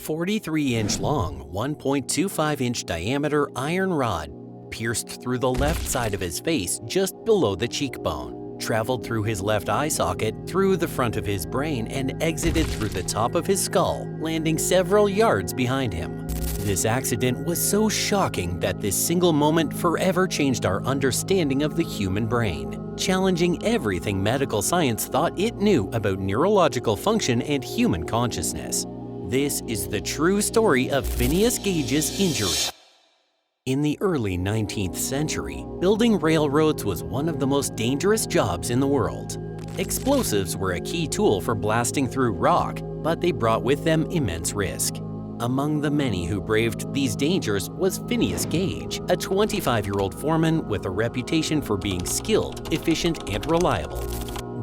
43-inch long, 1.25-inch diameter iron rod pierced through the left side of his face just below the cheekbone, traveled through his left eye socket, through the front of his brain, and exited through the top of his skull, landing several yards behind him. This accident was so shocking that this single moment forever changed our understanding of the human brain, challenging everything medical science thought it knew about neurological function and human consciousness. This is the true story of Phineas Gage's injury. In the early 19th century, building railroads was one of the most dangerous jobs in the world. Explosives were a key tool for blasting through rock, but they brought with them immense risk. Among the many who braved these dangers was Phineas Gage, a 25-year-old foreman with a reputation for being skilled, efficient, and reliable.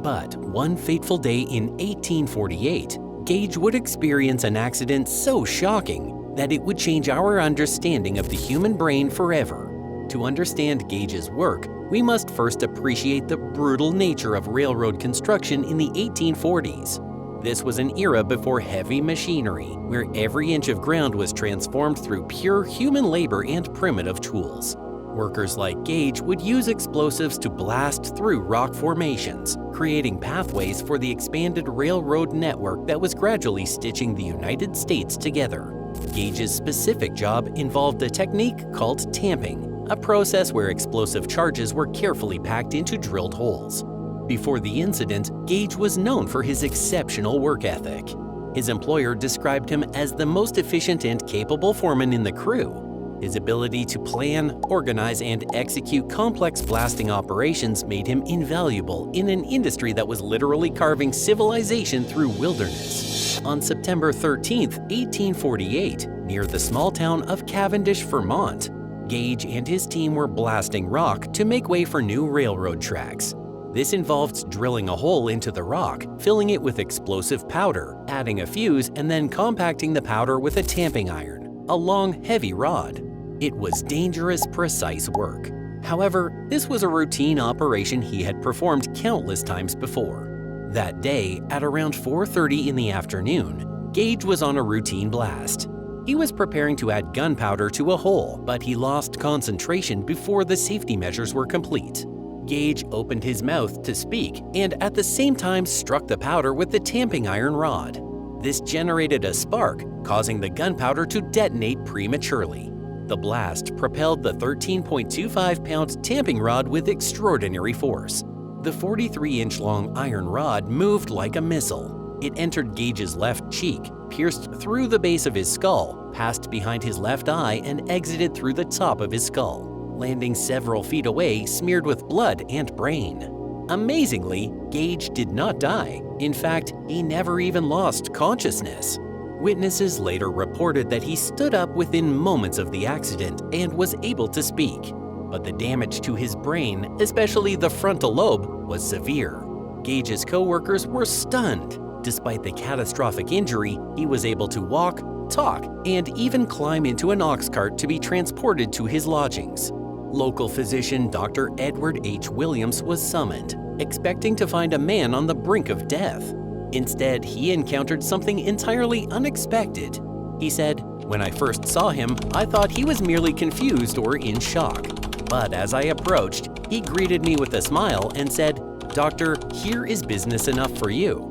But one fateful day in 1848, Gage would experience an accident so shocking that it would change our understanding of the human brain forever. To understand Gage's work, we must first appreciate the brutal nature of railroad construction in the 1840s. This was an era before heavy machinery, where every inch of ground was transformed through pure human labor and primitive tools. Workers like Gage would use explosives to blast through rock formations, creating pathways for the expanded railroad network that was gradually stitching the United States together. Gage's specific job involved a technique called tamping, a process where explosive charges were carefully packed into drilled holes. Before the incident, Gage was known for his exceptional work ethic. His employer described him as the most efficient and capable foreman in the crew. His ability to plan, organize, and execute complex blasting operations made him invaluable in an industry that was literally carving civilization through wilderness. On September 13, 1848, near the small town of Cavendish, Vermont, Gage and his team were blasting rock to make way for new railroad tracks. This involved drilling a hole into the rock, filling it with explosive powder, adding a fuse, and then compacting the powder with a tamping iron, a long, heavy rod. It was dangerous, precise work. However, this was a routine operation he had performed countless times before. That day, at around 4:30 in the afternoon, Gage was on a routine blast. He was preparing to add gunpowder to a hole, but he lost concentration before the safety measures were complete. Gage opened his mouth to speak and at the same time struck the powder with the tamping iron rod. This generated a spark, causing the gunpowder to detonate prematurely. The blast propelled the 13.25-pound tamping rod with extraordinary force. The 43-inch long iron rod moved like a missile. It entered Gage's left cheek, pierced through the base of his skull, passed behind his left eye, and exited through the top of his skull, landing several feet away, smeared with blood and brain. Amazingly, Gage did not die. In fact, he never even lost consciousness. Witnesses later reported that he stood up within moments of the accident and was able to speak. But the damage to his brain, especially the frontal lobe, was severe. Gage's co-workers were stunned. Despite the catastrophic injury, he was able to walk, talk, and even climb into an ox cart to be transported to his lodgings. Local physician Dr. Edward H. Williams was summoned, expecting to find a man on the brink of death. Instead, he encountered something entirely unexpected. He said, "When I first saw him, I thought he was merely confused or in shock. But as I approached, he greeted me with a smile and said, 'Doctor, here is business enough for you.'"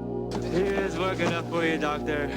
Here's work enough for you, doctor.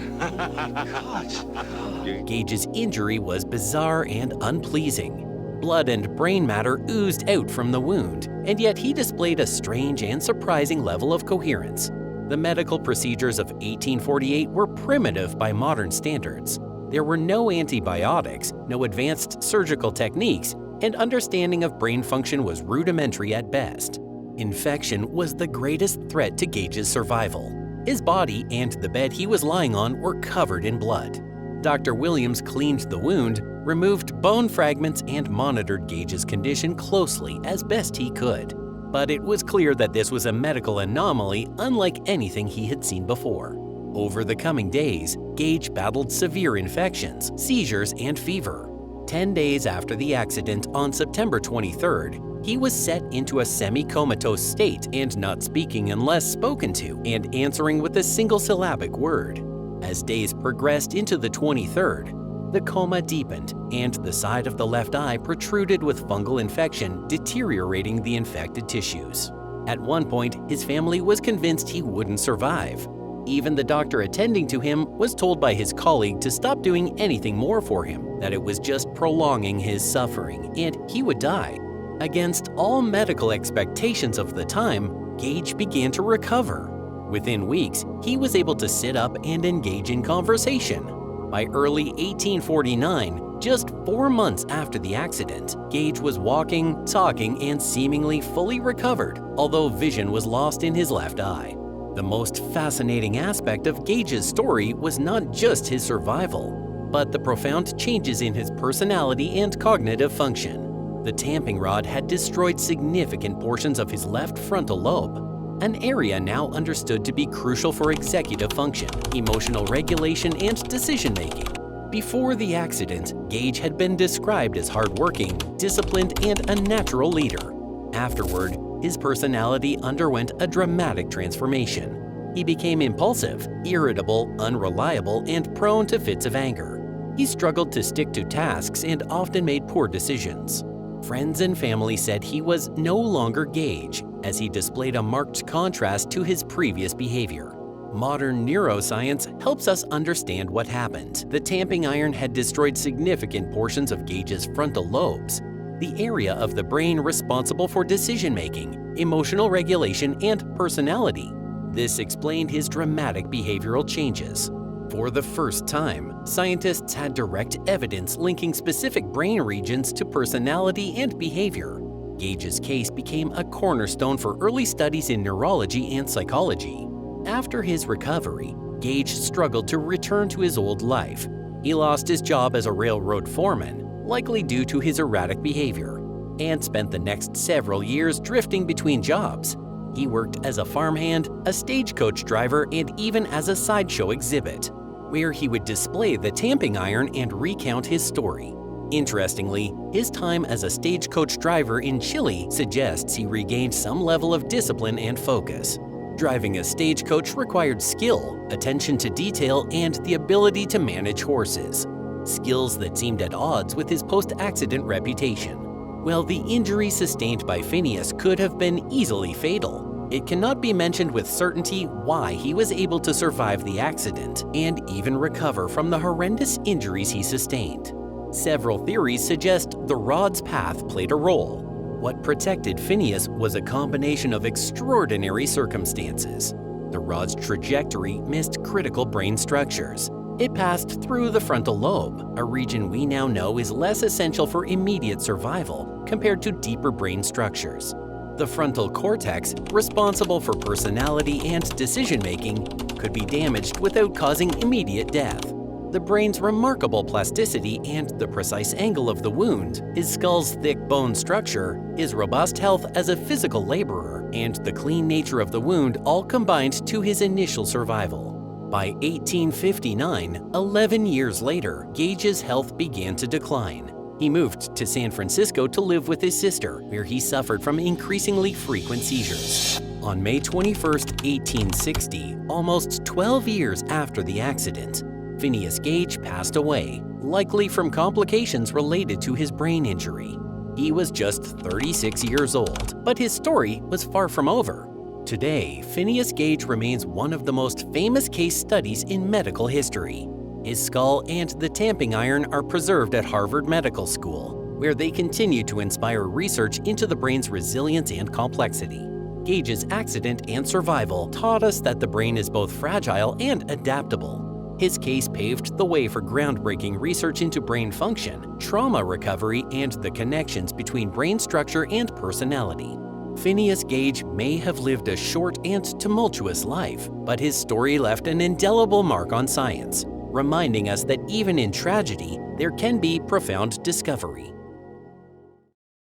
Gage's injury was bizarre and unpleasing. Blood and brain matter oozed out from the wound, and yet he displayed a strange and surprising level of coherence. The medical procedures of 1848 were primitive by modern standards. There were no antibiotics, no advanced surgical techniques, and understanding of brain function was rudimentary at best. Infection was the greatest threat to Gage's survival. His body and the bed he was lying on were covered in blood. Dr. Williams cleaned the wound, removed bone fragments, and monitored Gage's condition closely as best he could. But it was clear that this was a medical anomaly unlike anything he had seen before. Over the coming days, Gage battled severe infections, seizures, and fever. 10 days after the accident on September 23rd, he was set into a semi-comatose state and not speaking unless spoken to, and answering with a single syllabic word. As days progressed into the 23rd, the coma deepened and the side of the left eye protruded with fungal infection, deteriorating the infected tissues. At one point, his family was convinced he wouldn't survive. Even the doctor attending to him was told by his colleague to stop doing anything more for him, that it was just prolonging his suffering, and he would die. Against all medical expectations of the time, Gage began to recover. Within weeks, he was able to sit up and engage in conversation. By early 1849, just 4 months after the accident, Gage was walking, talking, and seemingly fully recovered, although vision was lost in his left eye. The most fascinating aspect of Gage's story was not just his survival, but the profound changes in his personality and cognitive function. The tamping rod had destroyed significant portions of his left frontal lobe, an area now understood to be crucial for executive function, emotional regulation, and decision-making. Before the accident, Gage had been described as hardworking, disciplined, and a natural leader. Afterward, his personality underwent a dramatic transformation. He became impulsive, irritable, unreliable, and prone to fits of anger. He struggled to stick to tasks and often made poor decisions. Friends and family said he was no longer Gage, as he displayed a marked contrast to his previous behavior. Modern neuroscience helps us understand what happened. The tamping iron had destroyed significant portions of Gage's frontal lobes, the area of the brain responsible for decision-making, emotional regulation, and personality. This explained his dramatic behavioral changes. For the first time, scientists had direct evidence linking specific brain regions to personality and behavior. Gage's case became a cornerstone for early studies in neurology and psychology. After his recovery, Gage struggled to return to his old life. He lost his job as a railroad foreman, likely due to his erratic behavior, and spent the next several years drifting between jobs. He worked as a farmhand, a stagecoach driver, and even as a sideshow exhibit, where he would display the tamping iron and recount his story. Interestingly, his time as a stagecoach driver in Chile suggests he regained some level of discipline and focus. Driving a stagecoach required skill, attention to detail, and the ability to manage horses, skills that seemed at odds with his post-accident reputation. While the injury sustained by Phineas could have been easily fatal, it cannot be mentioned with certainty why he was able to survive the accident and even recover from the horrendous injuries he sustained. Several theories suggest the rod's path played a role. What protected Phineas was a combination of extraordinary circumstances. The rod's trajectory missed critical brain structures. It passed through the frontal lobe, a region we now know is less essential for immediate survival compared to deeper brain structures. The frontal cortex, responsible for personality and decision-making, could be damaged without causing immediate death. The brain's remarkable plasticity and the precise angle of the wound, his skull's thick bone structure, his robust health as a physical laborer, and the clean nature of the wound all combined to his initial survival. By 1859, 11 years later, Gage's health began to decline. He moved to San Francisco to live with his sister, where he suffered from increasingly frequent seizures. On May 21, 1860, almost 12 years after the accident, Phineas Gage passed away, likely from complications related to his brain injury. He was just 36 years old, but his story was far from over. Today, Phineas Gage remains one of the most famous case studies in medical history. His skull and the tamping iron are preserved at Harvard Medical School, where they continue to inspire research into the brain's resilience and complexity. Gage's accident and survival taught us that the brain is both fragile and adaptable. His case paved the way for groundbreaking research into brain function, trauma recovery, and the connections between brain structure and personality. Phineas Gage may have lived a short and tumultuous life, but his story left an indelible mark on science, reminding us that even in tragedy, there can be profound discovery.